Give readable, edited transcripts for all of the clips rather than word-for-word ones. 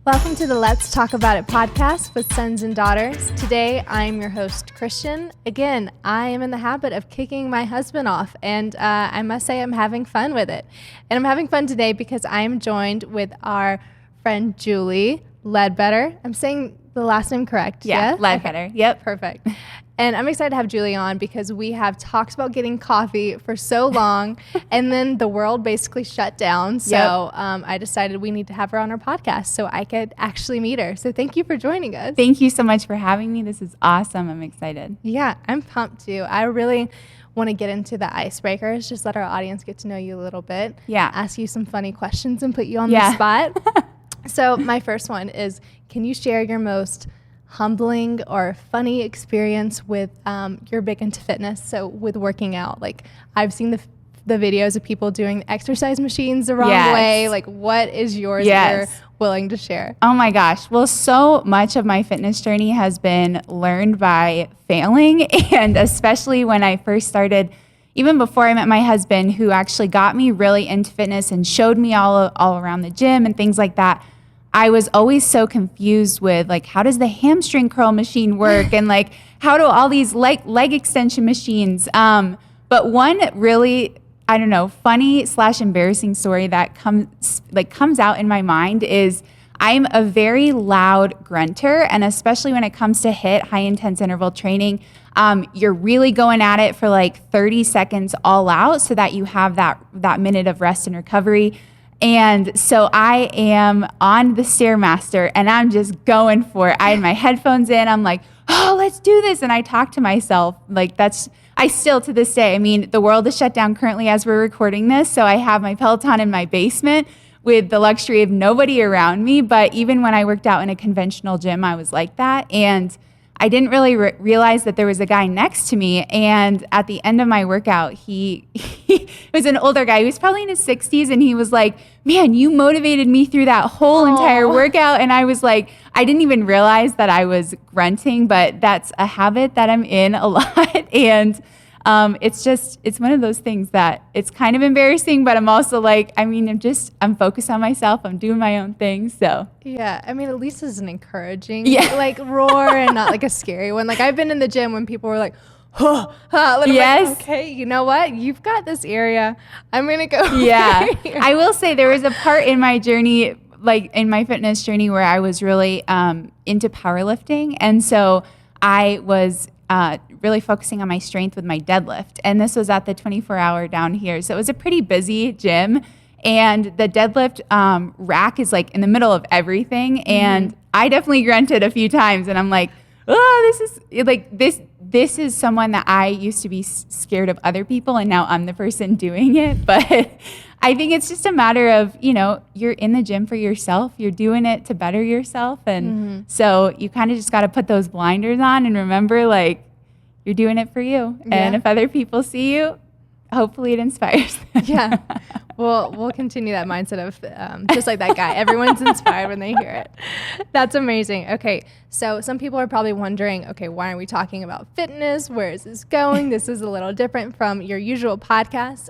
Welcome to the Let's Talk About It podcast with sons and daughters. Today, I'm your host, Christian. Again, I am in the habit of kicking my husband off, and I must say I'm having fun with it. And I'm having fun today because I am joined with our friend, Julie Ledbetter. I'm saying the last name correct, yeah? Ledbetter, okay. Yep. Perfect. And I'm excited to have Julie on because we have talked about getting coffee for so long, and then the world basically shut down. So I decided we need to have her on our podcast so I could actually meet her. So thank you for joining us. Thank you so much for having me. This is awesome. I'm excited. Yeah, I'm pumped too. I really want to get into the icebreakers, just let our audience get to know you a little bit. Yeah. Ask you some funny questions and put you on the spot. So my first one is, can you share your most humbling or funny experience with you're big into fitness, so with working out? Like, I've seen the videos of people doing exercise machines the wrong way. Like, what is yours that you're willing to share? Oh my gosh. Well, so much of my fitness journey has been learned by failing, and especially when I first started, even before I met my husband, who actually got me really into fitness and showed me all around the gym and things like that. I was always so confused with, like, how does the hamstring curl machine work? And like, how do all these leg extension machines? But one really, I don't know, funny / embarrassing story that comes out in my mind is I'm a very loud grunter. And especially when it comes to high intense interval training, you're really going at it for like 30 seconds all out so that you have that minute of rest and recovery. And so I am on the Stairmaster and I'm just going for it. I had my headphones in. I'm like, oh, let's do this. And I talk to myself like I still to this day, I mean, the world is shut down currently as we're recording this. So I have my Peloton in my basement with the luxury of nobody around me. But even when I worked out in a conventional gym, I was like that. And I didn't really realize that there was a guy next to me. And at the end of my workout, he was an older guy. He was probably in his 60s. And he was like, man, you motivated me through that whole entire workout. And I was like, I didn't even realize that I was grunting, but that's a habit that I'm in a lot. And it's one of those things that it's kind of embarrassing, but I'm also like, I mean, I'm focused on myself. I'm doing my own thing. So yeah, I mean, at least it's an encouraging like roar and not like a scary one. Like, I've been in the gym when people were like, yes. Like, okay, you know what? You've got this area. I'm going to go. Yeah. I will say there was a part in my journey, like in my fitness journey, where I was really into powerlifting. And so I was really focusing on my strength with my deadlift. And this was at the 24-hour down here. So it was a pretty busy gym. And the deadlift rack is like in the middle of everything. Mm-hmm. And I definitely grunted a few times. And I'm like, oh, this is someone that I used to be scared of other people, and now I'm the person doing it. But I think it's just a matter of, you're in the gym for yourself. You're doing it to better yourself. And so you kind of just got to put those blinders on and remember, like, you're doing it for you. Yeah. And if other people see you, hopefully it inspires them. Yeah. We'll continue that mindset of just like that guy. Everyone's inspired when they hear it. That's amazing. Okay, so some people are probably wondering, okay, why aren't we talking about fitness? Where is this going? This is a little different from your usual podcast.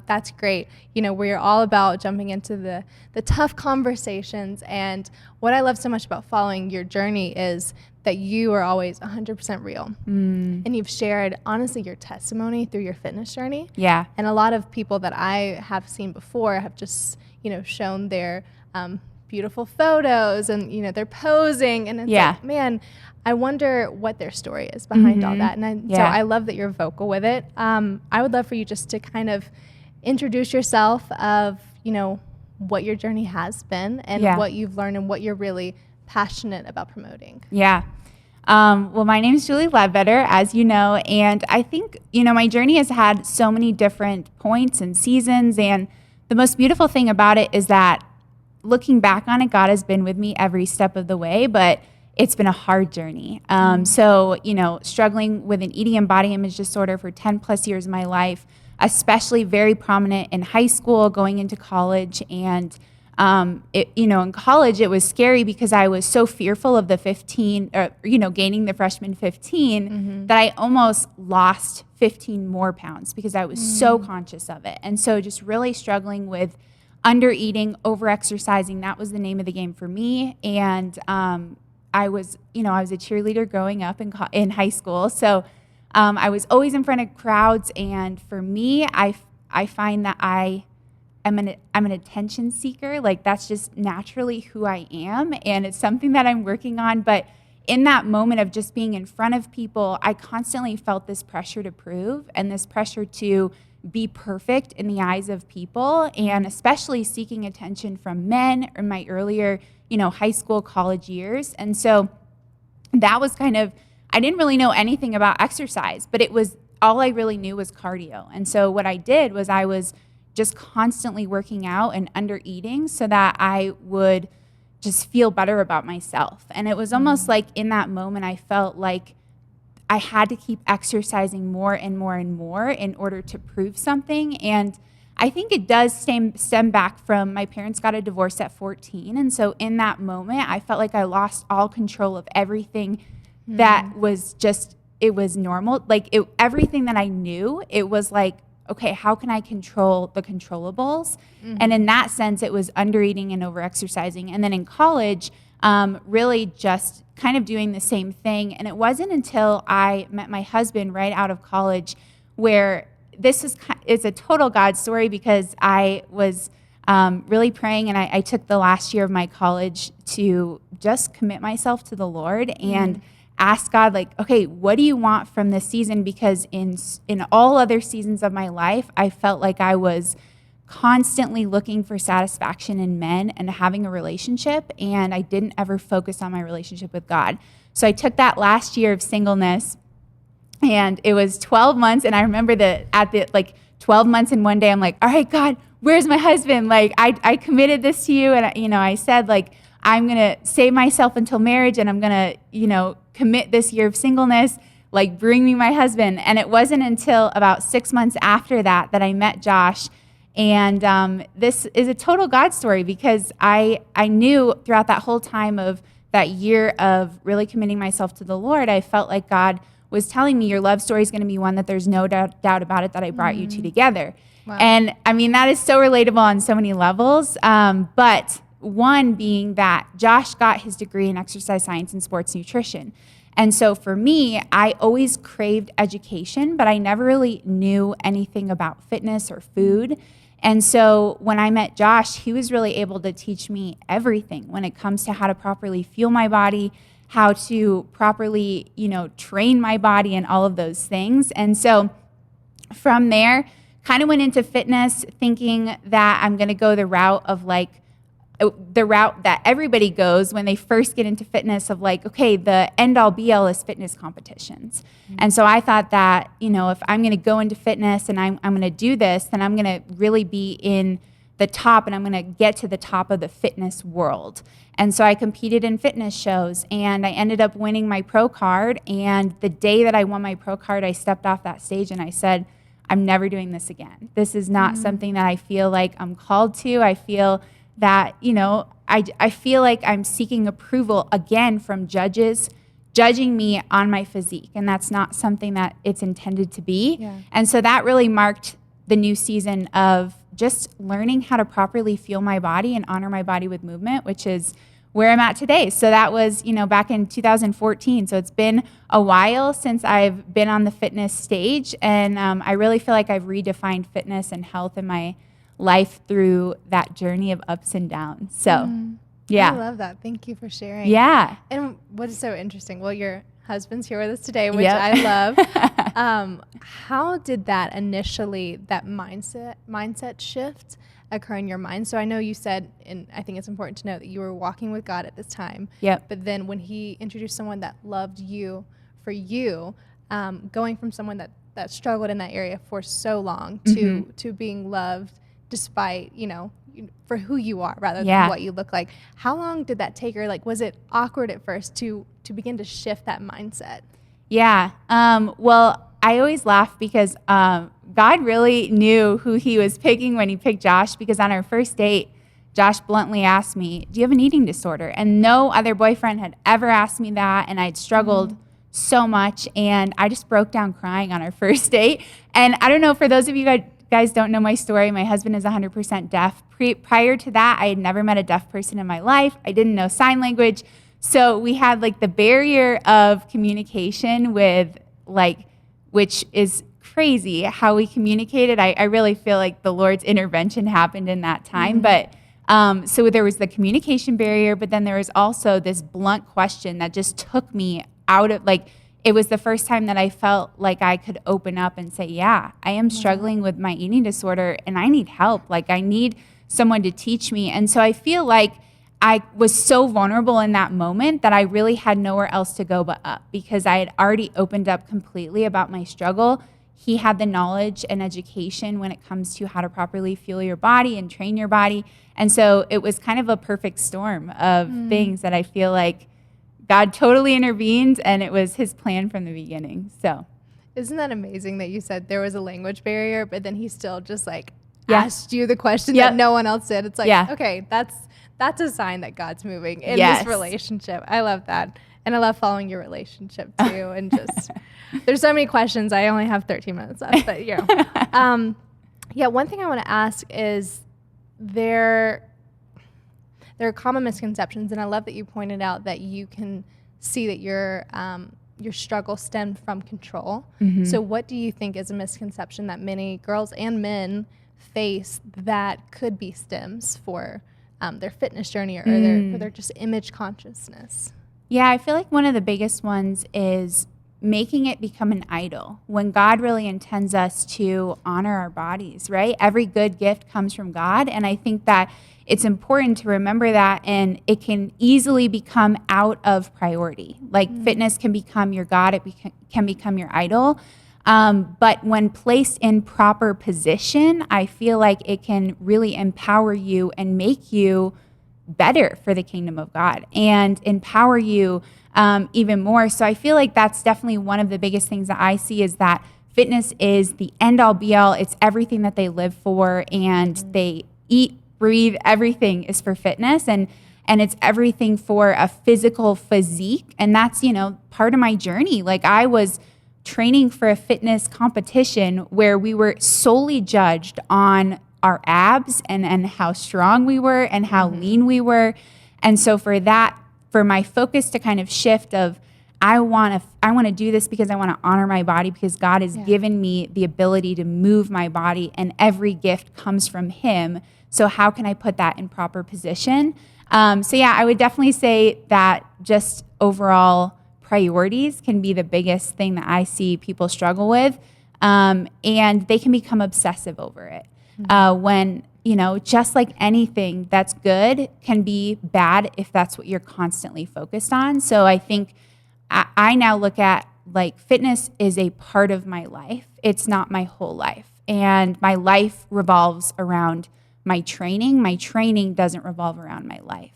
That's great. We're all about jumping into the tough conversations. And what I love so much about following your journey is that you are always 100% real. And you've shared, honestly, your testimony through your fitness journey. Yeah. And a lot of people that I have seen before have just, shown their beautiful photos and, they're posing. And it's like, man, I wonder what their story is behind all that. And so I love that you're vocal with it. I would love for you just to kind of introduce yourself of, what your journey has been and what you've learned and what you're really passionate about promoting. Yeah. Well, my name is Julie Ledbetter, as you know, and I think, my journey has had so many different points and seasons, and the most beautiful thing about it is that looking back on it, God has been with me every step of the way, but it's been a hard journey. So, struggling with an eating and body image disorder for 10 plus years of my life, especially very prominent in high school, going into college, and in college, it was scary because I was so fearful of the 15, or, gaining the freshman 15 that I almost lost 15 more pounds because I was so conscious of it. And so just really struggling with under eating, over exercising. That was the name of the game for me. And I was a cheerleader growing up in high school. So I was always in front of crowds. And for me, I find that I'm an attention seeker. Like, that's just naturally who I am. And it's something that I'm working on. But in that moment of just being in front of people, I constantly felt this pressure to prove and this pressure to be perfect in the eyes of people, and especially seeking attention from men in my earlier, high school, college years. And so that was I didn't really know anything about exercise, but it was all I really knew was cardio. And so what I did was I was just constantly working out and under eating so that I would just feel better about myself. And it was almost like in that moment, I felt like I had to keep exercising more and more and more in order to prove something. And I think it does stem back from my parents got a divorce at 14. And so in that moment, I felt like I lost all control of everything that was just, it was normal. Like everything that I knew, it was like, okay, how can I control the controllables? And in that sense, it was under eating and over exercising. And then in college, really just kind of doing the same thing. And it wasn't until I met my husband right out of college where it's a total God story, because I was really praying, and I took the last year of my college to just commit myself to the Lord and ask God, like, okay, what do you want from this season? Because in all other seasons of my life, I felt like I was constantly looking for satisfaction in men and having a relationship, and I didn't ever focus on my relationship with God. So I took that last year of singleness, and it was 12 months, and I remember that at the 12 months and one day, I'm like, all right, God, where's my husband? Like, I committed this to you, and I said, like, I'm gonna save myself until marriage, and I'm gonna commit this year of singleness, like, bring me my husband. And it wasn't until about 6 months after that I met Josh. And this is a total God story, because I knew throughout that whole time of that year of really committing myself to the Lord, I felt like God was telling me, your love story is going to be one that there's no doubt about it that I brought you two together. Wow. And I mean, that is so relatable on so many levels. But one being that Josh got his degree in exercise science and sports nutrition. And so for me, I always craved education, but I never really knew anything about fitness or food. And so when I met Josh, he was really able to teach me everything when it comes to how to properly fuel my body, how to properly, train my body, and all of those things. And so from there, kind of went into fitness thinking that I'm going to go the route that everybody goes when they first get into fitness, of like, okay, the end all be all is fitness competitions. And so I thought that, if I'm going to go into fitness and I'm going to do this, then I'm going to really be in the top, and I'm going to get to the top of the fitness world. And so I competed in fitness shows, and I ended up winning my pro card. And the day that I won my pro card, I stepped off that stage and I said, I'm never doing this again. This is not something that I feel like I'm called to. I feel that, I feel like I'm seeking approval again from judges judging me on my physique, and that's not something that it's intended to be. Yeah. And so that really marked the new season of just learning how to properly fuel my body and honor my body with movement, which is where I'm at today. So that was, back in 2014. So it's been a while since I've been on the fitness stage, and I really feel like I've redefined fitness and health in my life through that journey of ups and downs. So, yeah. I love that. Thank you for sharing. Yeah. And what is so interesting, well, your husband's here with us today, which I love. How did that initially, that mindset shift occur in your mind? So I know you said, and I think it's important to know that you were walking with God at this time. Yep. But then when he introduced someone that loved you for you, going from someone that struggled in that area for so long to being loved despite, for who you are rather than what you look like. How long did that take, or was it awkward at first to begin to shift that mindset? Yeah. Well, I always laugh because God really knew who he was picking when he picked Josh, because on our first date, Josh bluntly asked me, do you have an eating disorder? And no other boyfriend had ever asked me that, and I'd struggled so much. And I just broke down crying on our first date. And I don't know, for those of you guys don't know my story, my husband is 100% deaf. Prior to that, I had never met a deaf person in my life. I didn't know sign language. So we had like the barrier of communication with which is crazy how we communicated. I really feel like the Lord's intervention happened in that time. But so there was the communication barrier, but then there was also this blunt question that just took me out of, it was the first time that I felt like I could open up and say, yeah, I am struggling with my eating disorder and I need help. I need someone to teach me. And so I feel like I was so vulnerable in that moment that I really had nowhere else to go but up, because I had already opened up completely about my struggle. He had the knowledge and education when it comes to how to properly fuel your body and train your body. And so it was kind of a perfect storm of things that I feel like God totally intervened, and it was his plan from the beginning. So isn't that amazing that you said there was a language barrier, but then he still just asked you the question that no one else did? It's okay, that's a sign that God's moving in this relationship. I love that. And I love following your relationship too. And just, there's so many questions. I only have 13 minutes left, but one thing I want to ask is there are common misconceptions. And I love that you pointed out that you can see that your struggle stemmed from control. Mm-hmm. So what do you think is a misconception that many girls and men face that could be stems for their fitness journey or their just image consciousness? Yeah, I feel like one of the biggest ones is making it become an idol, when God really intends us to honor our bodies, right? Every good gift comes from God, and I think that it's important to remember that, and it can easily become out of priority. Fitness can become your God, it can become your idol. But when placed in proper position, I feel like it can really empower you and make you better for the kingdom of God and empower you even more. So I feel like that's definitely one of the biggest things that I see, is that fitness is the end all be all. It's everything that they live for, and they eat, breathe, everything is for fitness, and it's everything for a physical physique. And that's, part of my journey. I was training for a fitness competition where we were solely judged on our abs and how strong we were and how lean we were. And so for my focus to kind of shift of, I want to do this because I want to honor my body, because God has given me the ability to move my body, and every gift comes from him. So how can I put that in proper position? I would definitely say that just overall priorities can be the biggest thing that I see people struggle with. And they can become obsessive over it. When, just like anything that's good can be bad if that's what you're constantly focused on. So I think I now look at fitness is a part of my life. It's not my whole life. And my life revolves around my training. My training doesn't revolve around my life.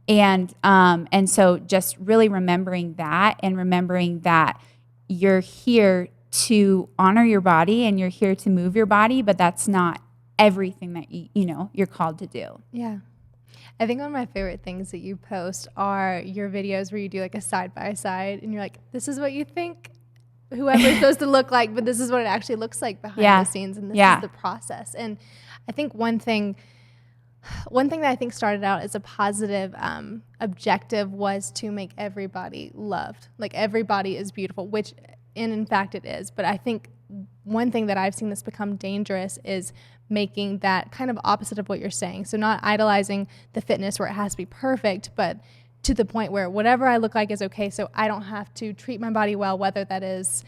And so just really remembering that, and remembering that you're here to honor your body and you're here to move your body, but that's not everything that you're called to do. Yeah. I think one of my favorite things that you post are your videos where you do a side by side, and you're like, this is what you think whoever's supposed to look like, but this is what it actually looks like behind the scenes, and this is the process. And I think one thing that I think started out as a positive objective was to make everybody loved. Everybody is beautiful, which in fact it is. But I think one thing that I've seen that's become dangerous is making that kind of opposite of what you're saying. So not idolizing the fitness where it has to be perfect, but to the point where whatever I look like is okay. So I don't have to treat my body well, whether that is,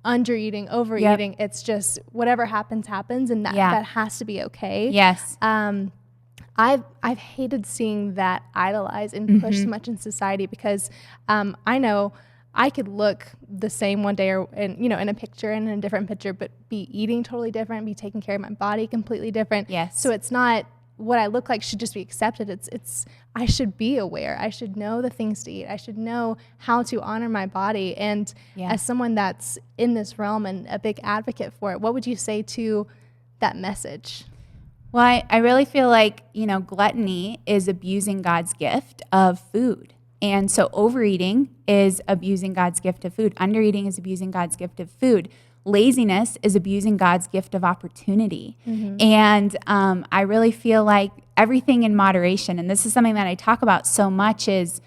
under eating, overeating. It's just whatever happens, and that has to be okay. Yes. I've hated seeing that idolized and pushed so much in society, because I know I could look the same one day in a picture and in a different picture, but be eating totally different, be taking care of my body completely different. Yes. So it's not what I look like should just be accepted. It's I should be aware. I should know the things to eat. I should know how to honor my body. And as someone that's in this realm and a big advocate for it, what would you say to that message? Well, I really feel like, gluttony is abusing God's gift of food. And so overeating is abusing God's gift of food. Undereating is abusing God's gift of food. Laziness is abusing God's gift of opportunity. And I really feel like everything in moderation, and this is something that I talk about so much, is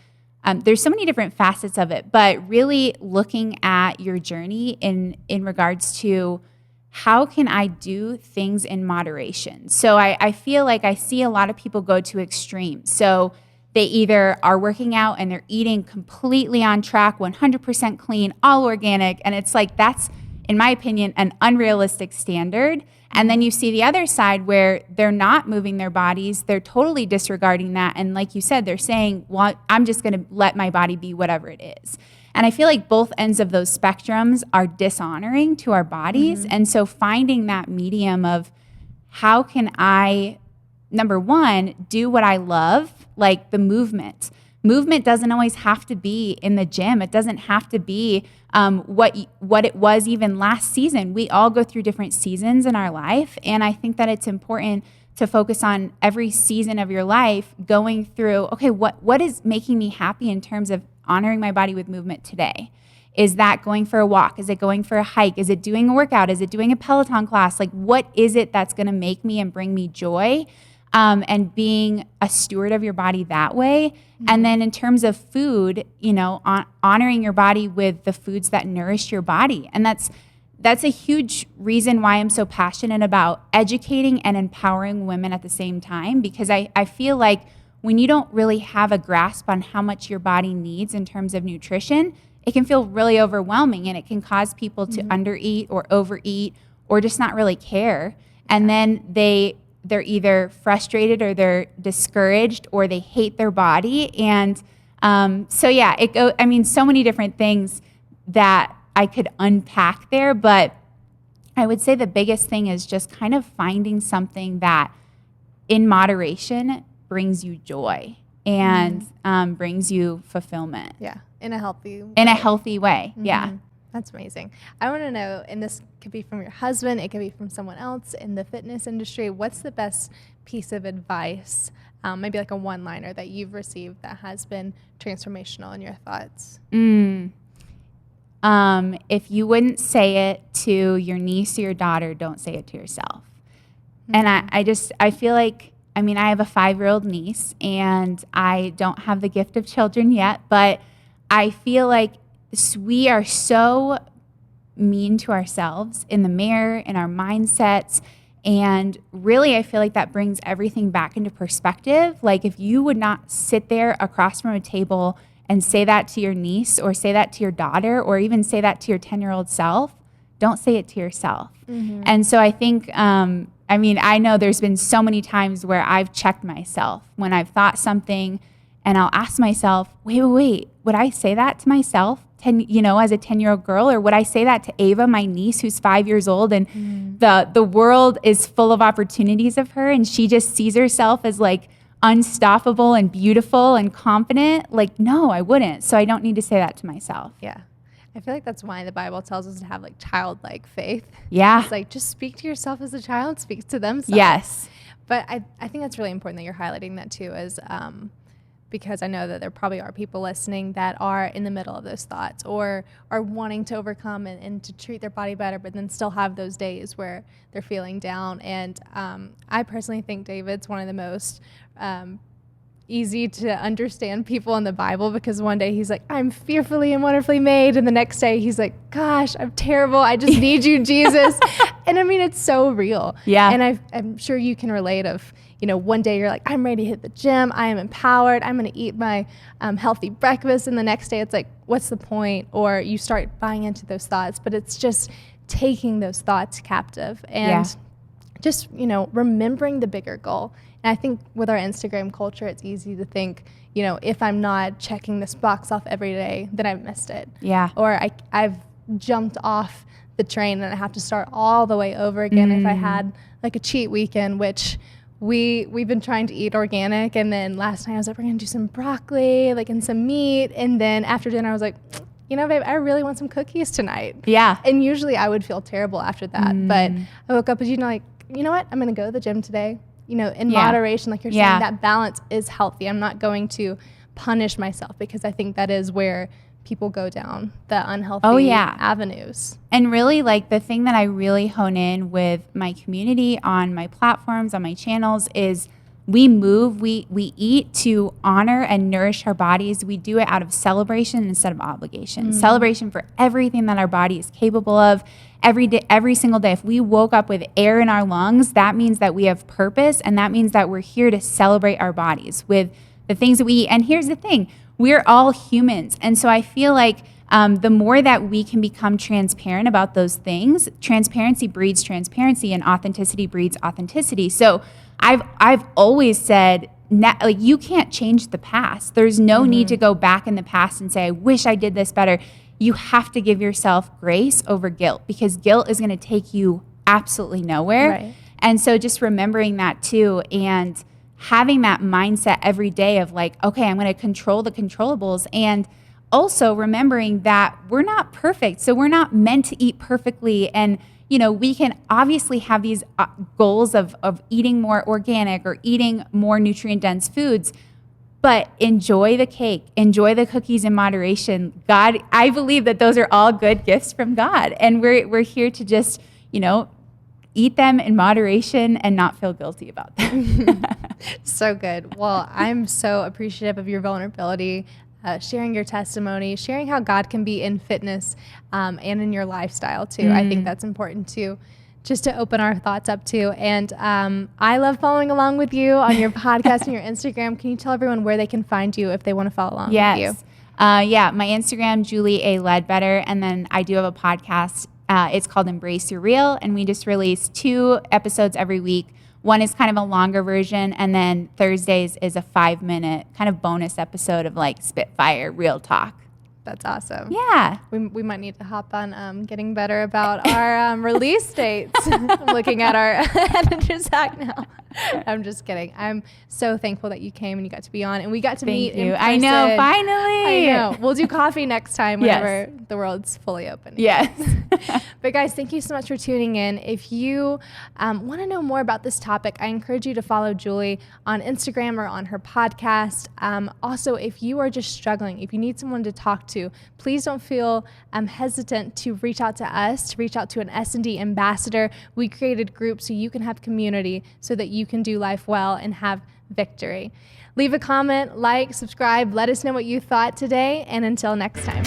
there's so many different facets of it, but really looking at your journey in regards to how can I do things in moderation. So I feel like I see a lot of people go to extremes. So they either are working out and they're eating completely on track, 100% clean, all organic, and it's like that's, in my opinion, an unrealistic standard. And then you see the other side where they're not moving their bodies. They're totally disregarding that. And like you said, they're saying, well, I'm just going to let my body be whatever it is. And I feel like both ends of those spectrums are dishonoring to our bodies. And so finding that medium of how can I, number one, do what I love, like the movement. Movement doesn't always have to be in the gym. It doesn't have to be what it was even last season. We all go through different seasons in our life, and I think that it's important to focus on every season of your life going through, okay, what is making me happy in terms of honoring my body with movement today? Is that going for a walk? Is it going for a hike? Is it doing a workout? Is it doing a Peloton class? Like, what is it that's going to make me and bring me joy? And being a steward of your body that way. And then in terms of food, honoring your body with the foods that nourish your body. And that's a huge reason why I'm so passionate about educating and empowering women at the same time, because I feel like when you don't really have a grasp on how much your body needs in terms of nutrition, it can feel really overwhelming, and it can cause people to undereat or overeat or just not really care. And then they're either frustrated or they're discouraged or they hate their body. And so many different things that I could unpack there. But I would say the biggest thing is just kind of finding something that in moderation brings you joy and brings you fulfillment. Yeah, in a healthy way. In a healthy way, yeah. That's amazing. I want to know, and this could be from your husband, it could be from someone else in the fitness industry, what's the best piece of advice, maybe like a one-liner that you've received that has been transformational in your thoughts? If you wouldn't say it to your niece or your daughter, don't say it to yourself. And I feel like, I have a 5-year-old niece, and I don't have the gift of children yet, but I feel like we are so mean to ourselves in the mirror, in our mindsets. And really, I feel like that brings everything back into perspective. Like if you would not sit there across from a table and say that to your niece or say that to your daughter or even say that to your 10-year-old self, don't say it to yourself. And so I think, I know there's been so many times where I've checked myself when I've thought something, and I'll ask myself, wait, would I say that to myself? As a 10-year-old girl, or would I say that to Ava, my niece, who's 5 years old, and the world is full of opportunities of her, and she just sees herself as like unstoppable and beautiful and confident? Like, no, I wouldn't. So I don't need to say that to myself. Yeah. I feel like that's why the Bible tells us to have like childlike faith. Yeah. It's like, just speak to yourself as a child speaks to themselves. Yes. But I think that's really important that you're highlighting that too, as because I know that there probably are people listening that are in the middle of those thoughts or are wanting to overcome and to treat their body better, but then still have those days where they're feeling down. And I personally think David's one of the most easy to understand people in the Bible, because one day he's like, I'm fearfully and wonderfully made. And the next day he's like, gosh, I'm terrible. I just need you, Jesus. And it's so real. Yeah. And I'm sure you can relate of, one day you're like, I'm ready to hit the gym. I am empowered. I'm going to eat my healthy breakfast. And the next day it's like, what's the point? Or you start buying into those thoughts, but it's just taking those thoughts captive and just, remembering the bigger goal. And I think with our Instagram culture, it's easy to think, if I'm not checking this box off every day, then I've missed it. Yeah. Or I've jumped off the train and I have to start all the way over again if I had like a cheat weekend, which we've been trying to eat organic. And then last night I was like, we're going to do some broccoli, and some meat. And then after dinner I was like, babe, I really want some cookies tonight. Yeah. And usually I would feel terrible after that. But I woke up as, you know what? I'm going to go to the gym today. In moderation, like you're saying, that balance is healthy. I'm not going to punish myself, because I think that is where people go down the unhealthy avenues. And really, like, the thing that I really hone in with my community on my platforms, on my channels, is we eat to honor and nourish our bodies. We do it out of celebration instead of obligation. Celebration for everything that our body is capable of every day, every single day. If we woke up with air in our lungs, that means that we have purpose, and that means that we're here to celebrate our bodies with the things that we eat. And here's the thing. We're all humans. And so I feel like the more that we can become transparent about those things, transparency breeds transparency, and authenticity breeds authenticity. So I've always said, like, you can't change the past. There's no need to go back in the past and say, I wish I did this better. You have to give yourself grace over guilt, because guilt is going to take you absolutely nowhere. Right. And so just remembering that too, and having that mindset every day of like, okay, I'm going to control the controllables. And also remembering that we're not perfect. So we're not meant to eat perfectly. And, you know, we can obviously have these goals of eating more organic or eating more nutrient dense foods, but enjoy the cake, enjoy the cookies in moderation. God, I believe that those are all good gifts from God. And we're here to just, you know, eat them in moderation and not feel guilty about them. So good. Well, I'm so appreciative of your vulnerability, sharing your testimony, sharing how God can be in fitness and in your lifestyle too. I think that's important too, just to open our thoughts up to. And I love following along with you on your podcast and your Instagram. Can you tell everyone where they can find you if they want to follow along with you? My Instagram, Julie A. Ledbetter. And then I do have a podcast. It's called Embrace Your Real. And we just release 2 episodes every week. One is kind of a longer version, and then Thursdays is a 5-minute kind of bonus episode of like Spitfire Real Talk. That's awesome. Yeah. We might need to hop on getting better about our release dates. I'm looking at our editor's hack now. I'm just kidding. I'm so thankful that you came and you got to be on, and we got to meet in person. I know, finally. I know. We'll do coffee next time whenever the world's fully open. Yes. But guys, thank you so much for tuning in. If you want to know more about this topic, I encourage you to follow Julie on Instagram or on her podcast. Also, if you are just struggling, if you need someone to talk to, please don't feel hesitant to reach out to us, to reach out to an S&D ambassador. We created groups so you can have community, so that you can do life well and have victory. Leave a comment, like, subscribe, let us know what you thought today, and until next time.